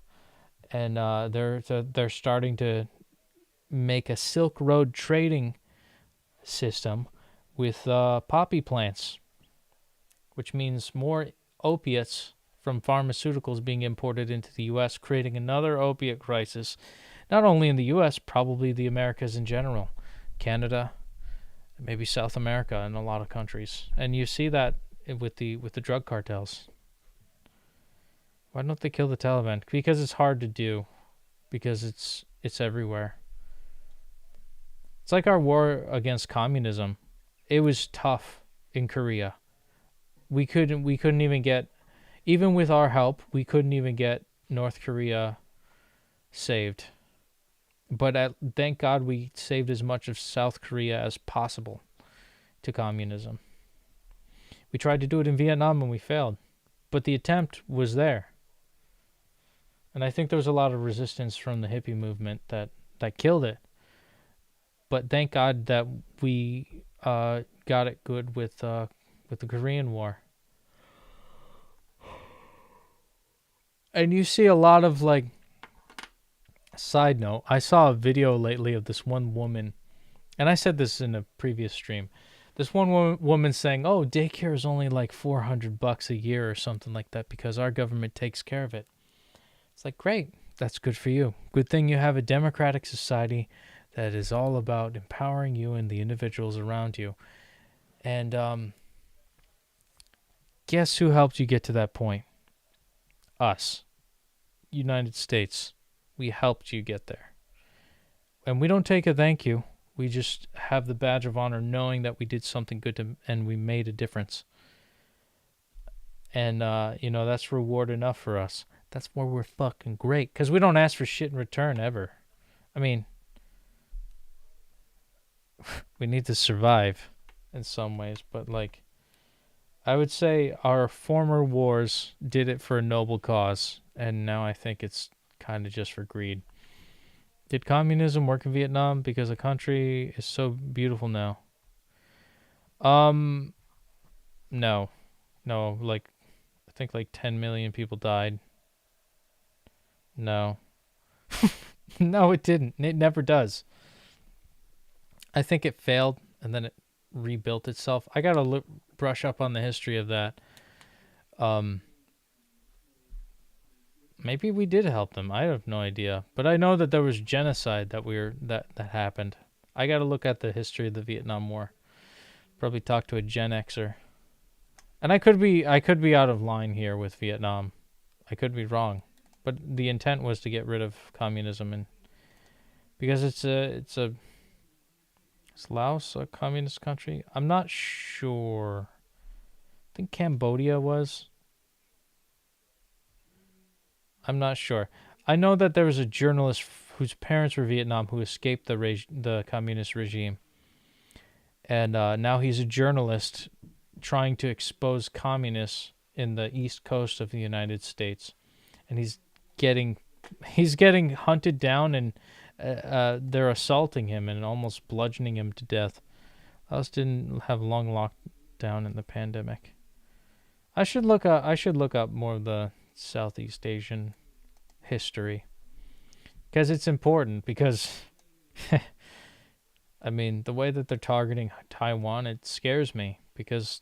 and they're starting to make a Silk Road trading system with poppy plants, which means more opiates from pharmaceuticals being imported into the U.S., creating another opiate crisis, not only in the U.S., probably the Americas in general, Canada, maybe South America, and a lot of countries. And you see that with the drug cartels. Why don't they kill the Taliban? Because it's hard to do, because it's everywhere. It's like our war against communism. It was tough in Korea. We couldn't even get, even with our help, we couldn't even get North Korea saved. But thank God we saved as much of South Korea as possible to communism. We tried to do it in Vietnam and we failed. But the attempt was there. And I think there was a lot of resistance from the hippie movement that killed it. But thank God that we got it good with the Korean War. And you see a lot of, like, side note, I saw a video lately of this one woman, and I said this in a previous stream. This one woman saying, "Oh, daycare is only like $400 a year or something like that because our government takes care of it." It's like, great, that's good for you. Good thing you have a democratic society that is all about empowering you and the individuals around you. And guess who helped you get to that point? Us. United States. We helped you get there. And we don't take a thank you. We just have the badge of honor knowing that we did something good and we made a difference. And, that's reward enough for us. That's where we're fucking great. Because we don't ask for shit in return ever. I mean, we need to survive in some ways. But, like, I would say our former wars did it for a noble cause. And now I think it's kind of just for greed. Did communism work in Vietnam because the country is so beautiful now? No, like, I think like 10 million people died. No. No, it didn't. It never does. I think it failed and then it rebuilt itself. I gotta brush up on the history of that. Maybe we did help them. I have no idea. But I know that there was genocide that happened. I got to look at the history of the Vietnam War. Probably talk to a Gen Xer. And I could be out of line here with Vietnam. I could be wrong. But the intent was to get rid of communism, and because is Laos a communist country? I'm not sure. I think Cambodia was. I'm not sure. I know that there was a journalist whose parents were Vietnam who escaped the communist regime. And now he's a journalist trying to expose communists in the east coast of the United States. And he's getting hunted down, and they're assaulting him and almost bludgeoning him to death. Laos didn't have long lockdown in the pandemic. I should look up more of the Southeast Asian history because it's important, because I mean, the way that they're targeting Taiwan, it scares me, because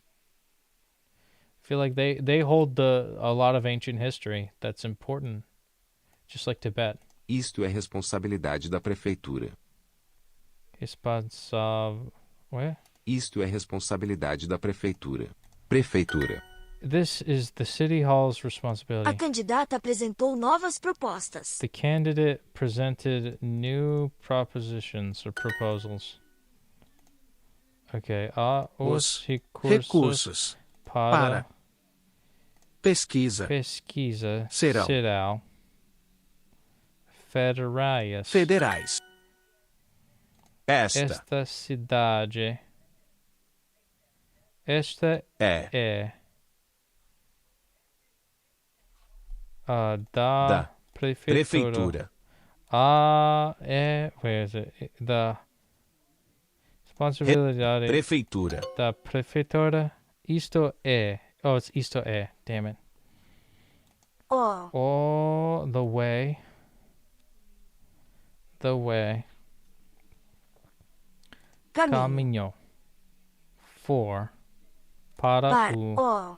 I feel like they hold a lot of ancient history that's important, just like Tibet. Isto é responsabilidade da prefeitura. Isto é responsabilidade da prefeitura. Prefeitura. This is the city hall's responsibility. A candidata apresentou novas propostas. The candidate presented new propositions or proposals. Okay. Os recursos para pesquisa serão federais. Esta Cidade Esta é é da da prefeitura. prefeitura. Where is it? Da responsabilidade Prefeitura. da prefeitura. Isto é. Oh, it's isto é. Damn it. Ó. All the way. The way. Caminho. For. Para o Ó.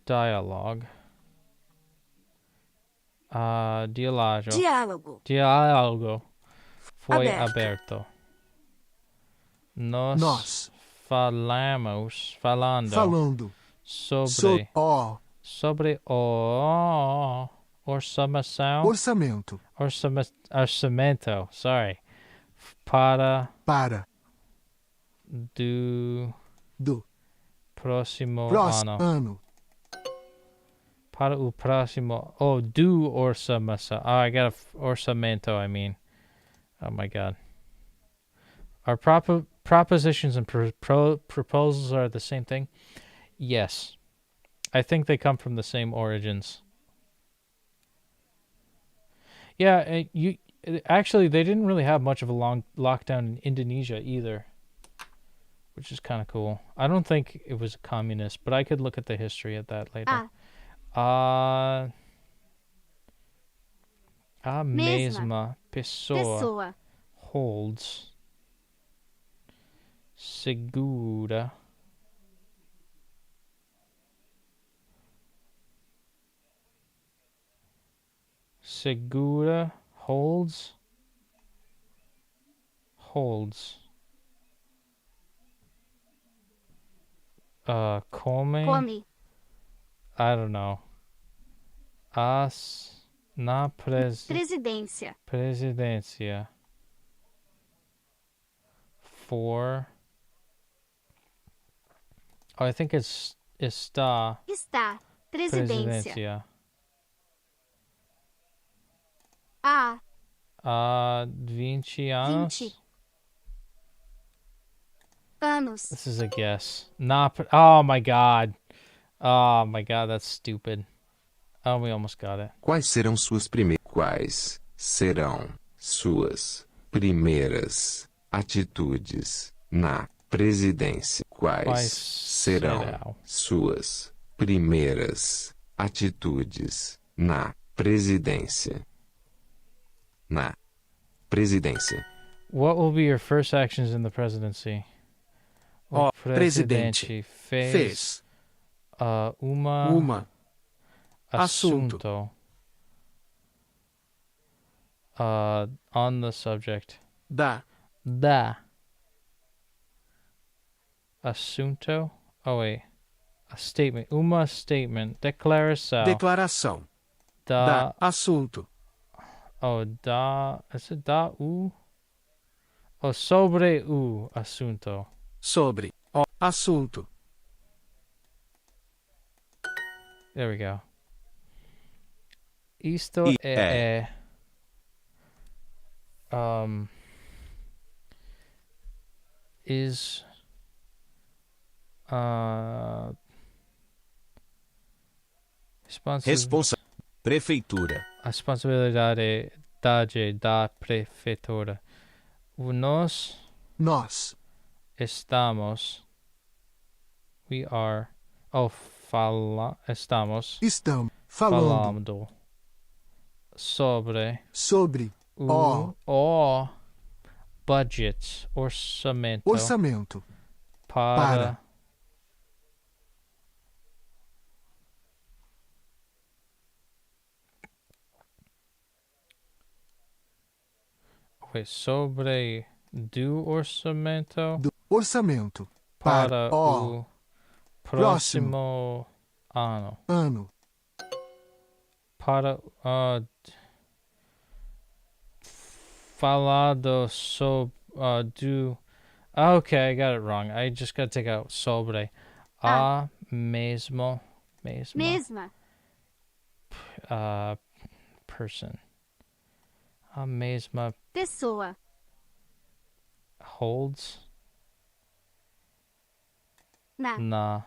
dialogue. Diálogo. Diálogo foi Aberto. aberto. Nós falando sobre o orçamento. Orçamento, sorry. Para do próximo ano. Para o próximo. Oh, do orçamento. Oh, I got orçamento, I mean. Oh my god. Our propositions and proposals are the same thing? Yes. I think they come from the same origins. Yeah, actually, they didn't really have much of a long lockdown in Indonesia either, which is kind of cool. I don't think it was communist, but I could look at the history of that later. A mesma pessoa holds, segura, holds, come, I don't know. Na presidência. For. Oh, I think it's está. Presidência. Há 20 anos. 20 anos. This is a guess. Oh my god. Oh my god, that's stupid. Oh, we almost got it. Quais serão suas primeiras atitudes na presidência? Quais serão suas primeiras atitudes na presidência? What will be your first actions in the presidency? O presidente fez uma assunto on the subject da assunto. Oh wait, a statement. Uma statement. Declaração da assunto. Oh, is it da o? Oh, sobre o assunto. Sobre o assunto. There we go. Isto é is Prefeitura. A responsabilidade da prefeitura. Nós estamos. We are. Oh, estamos falando sobre o budget, orçamento para sobre do orçamento para o próximo ano. Para falado sobre do. Okay, I got it wrong. I just got to take out sobre. A mesma person. A mesma pessoa holds Na. Na.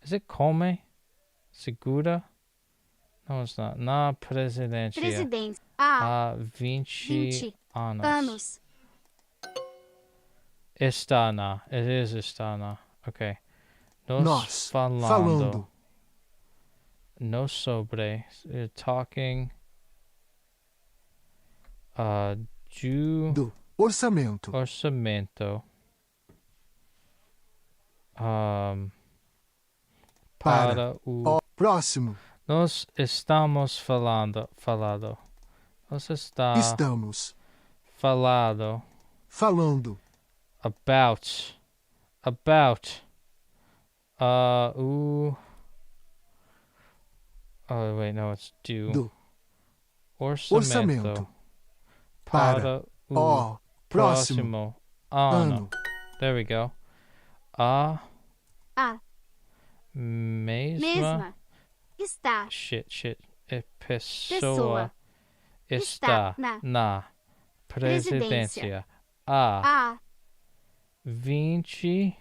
Is it come? Segura? No, it's not. Na presidencia. Presidência. Há 20 anos. Está na. It is está na. Okay. Nós falando. No sobre. You're talking. Do orçamento. Orçamento. Para o próximo. Nós estamos falando. Nós Estamos falando. About. Oh, wait, no, it's do. Orçamento. Para o próximo ano. There we go. A Mesma. Está. Shit. Pessoa está na na presidência há 20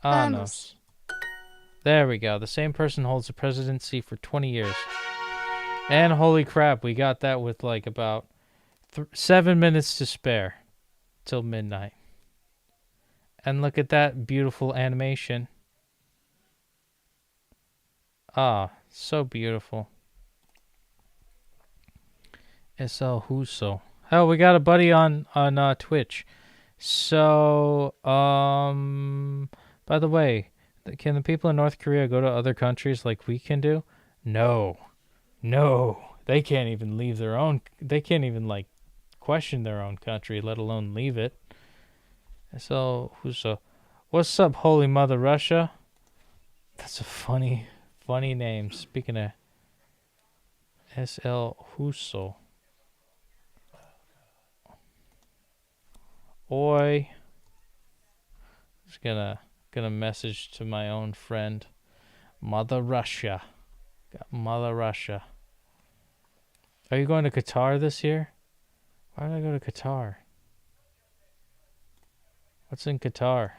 anos. There we go. The same person holds the presidency for 20 years. And holy crap, we got that with like about 7 minutes to spare till midnight. And look at that beautiful animation. Ah, so beautiful. S.L. Huso. Hell, we got a buddy on Twitch. So, by the way, can the people in North Korea go to other countries like we can do? No. They can't even leave their own. They can't even like question their own country, let alone leave it. S.L. Huso. What's up, Holy Mother Russia? That's a funny name. Speaking of S.L. Huso. Oi. Just gonna message to my own friend, Mother Russia. Got Mother Russia. Are you going to Qatar this year? Why did I go to Qatar? What's in Qatar?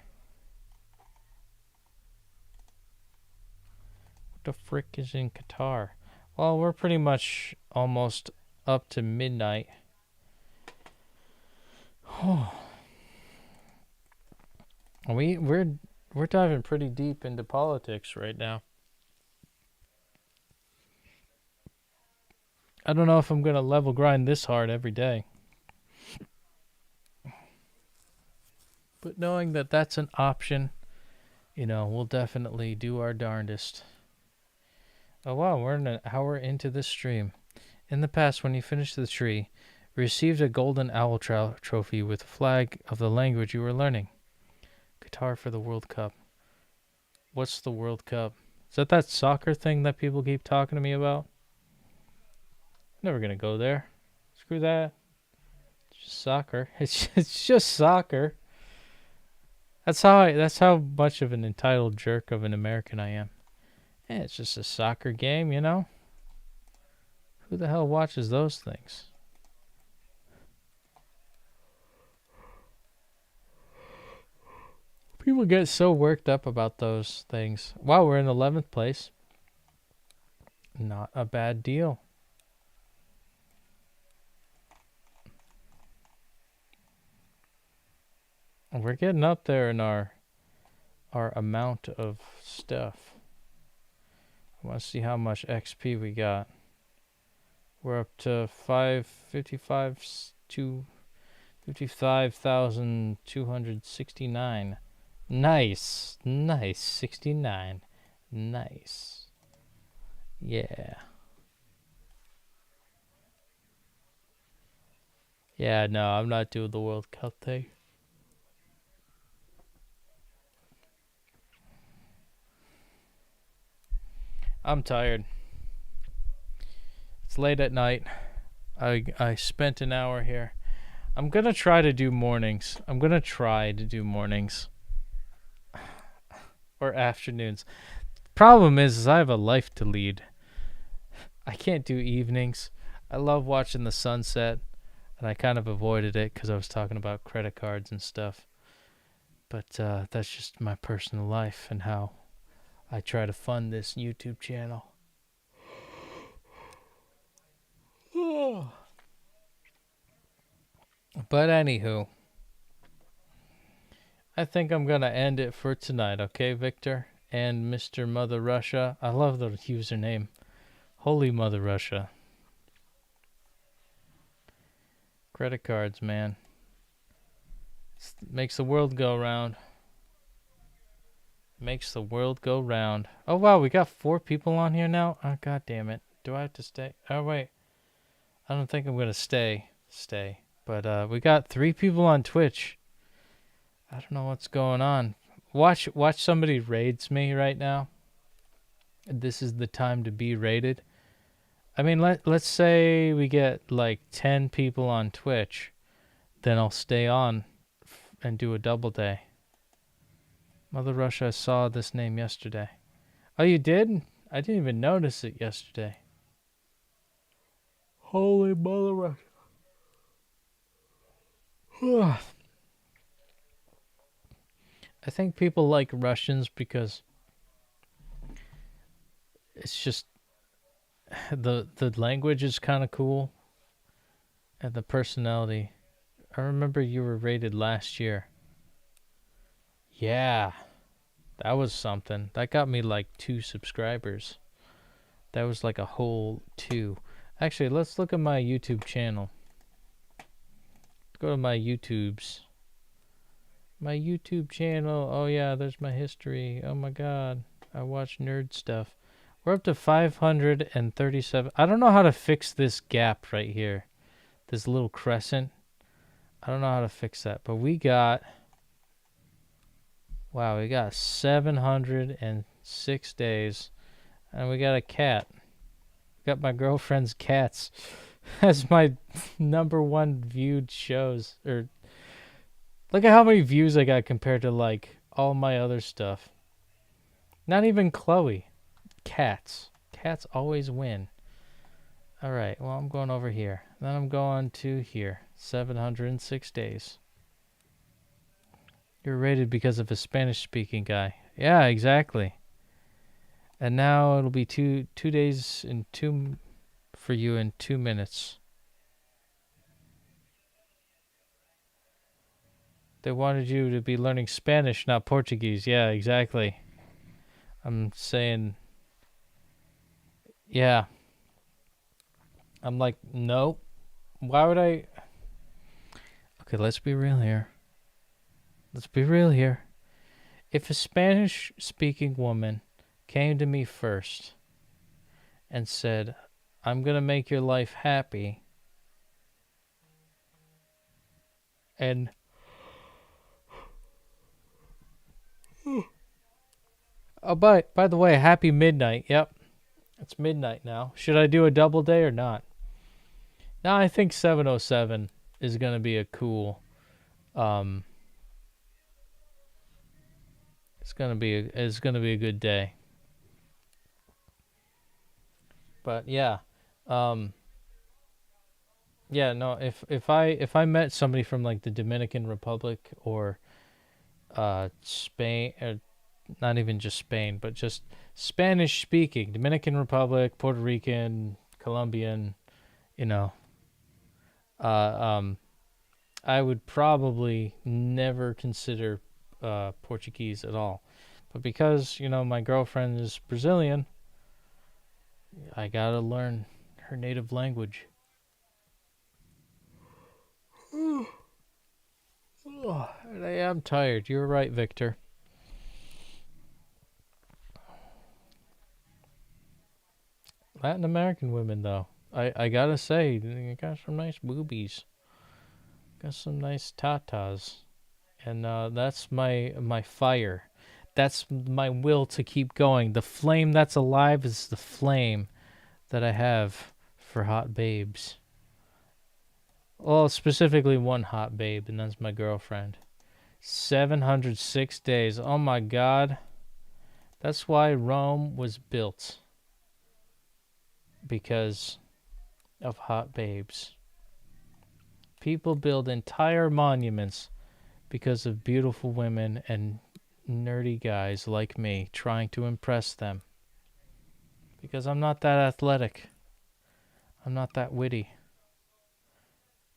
What the frick is in Qatar? Well, we're pretty much almost up to midnight. Oh. We're diving pretty deep into politics right now. I don't know if I'm gonna level grind this hard every day. But knowing that that's an option, we'll definitely do our darndest. Oh wow, we're an hour into this stream. In the past, when you finished the tree, you received a golden owl trophy with a flag of the language you were learning. Qatar for the World Cup. What's the World Cup? Is that soccer thing that people keep talking to me about? Never gonna go there. Screw that. It's just soccer. It's just soccer. That's how much of an entitled jerk of an American I am. It's just a soccer game, Who the hell watches those things? People get so worked up about those things. Wow, we're in 11th place. Not a bad deal. We're getting up there in our amount of stuff. I want to see how much XP we got. We're up to 55,269. Nice. 69. Nice. Yeah. Yeah, no, I'm not doing the World Cup thing. I'm tired. It's late at night. I spent an hour here. I'm going to try to do mornings. Or afternoons. Problem is I have a life to lead. I can't do evenings. I love watching the sunset, and I kind of avoided it because I was talking about credit cards and stuff. But that's just my personal life and how I try to fund this YouTube channel. But anywho, I think I'm going to end it for tonight, okay, Victor? And Mr. Mother Russia. I love the username. Holy Mother Russia. Credit cards, man. Makes the world go round. Makes the world go round. Oh, wow, we got 4 people on here now? Oh, God damn it. Do I have to stay? Oh, wait. I don't think I'm going to stay. But we got 3 people on Twitch. I don't know what's going on. Watch somebody raids me right now. This is the time to be raided. I mean, let's say we get like 10 people on Twitch. Then I'll stay on and do a double day. Mother Russia saw this name yesterday. Oh, you did? I didn't even notice it yesterday. Holy Mother Russia. I think people like Russians because it's just the language is kind of cool and the personality. I remember you were rated last year. Yeah, that was something. That got me like 2 subscribers. That was like a whole 2. Actually, let's look at my YouTube channel. Go to my YouTubes. My YouTube channel. Oh yeah, there's my history. Oh my god. I watch nerd stuff. We're up to 537. I don't know how to fix this gap right here. This little crescent. I don't know how to fix that. But we got... Wow, we got 706 days. And we got a cat. Got my girlfriend's cats as my #1 viewed shows. Or look at how many views I got compared to like all my other stuff. Not even Chloe. Cats. Cats always win. Alright, well I'm going over here. Then I'm going to here. 706 days. You're rated because of a Spanish-speaking guy. Yeah, exactly. And now it'll be two days in 2 for you in 2 minutes. They wanted you to be learning Spanish, not Portuguese. Yeah, exactly. I'm saying, yeah. I'm like, no. Why would I? Okay, let's be real here. Let's be real here. If a Spanish-speaking woman came to me first and said, I'm going to make your life happy, and oh, by the way, happy midnight. Yep, it's midnight now. Should I do a double day or not? No, I think 707 is going to be a cool it's going to be a good day. But yeah. Yeah, no, if I met somebody from like the Dominican Republic or Spain, or not even just Spain, but just Spanish speaking, Dominican Republic, Puerto Rican, Colombian, you know, I would probably never consider Portuguese at all. But because, you know, my girlfriend is Brazilian, I gotta learn her native language. And I am tired. You're right, Victor. Latin American women, though, I gotta say, you got some nice boobies. Got some nice tatas. And that's my fire. That's my will to keep going. The flame that's alive is the flame that I have for hot babes. Well, specifically one hot babe, and that's my girlfriend. 706 days. Oh my God. That's why Rome was built. Because of hot babes. People build entire monuments because of beautiful women and nerdy guys like me trying to impress them. Because I'm not that athletic. I'm not that witty.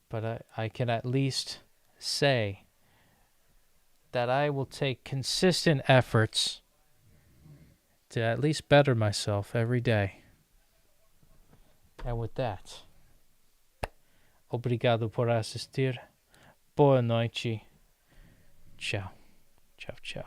But I can at least say that I will take consistent efforts to at least better myself every day. And with that, obrigado por assistir. Boa noite. Tchau. Tchau, tchau.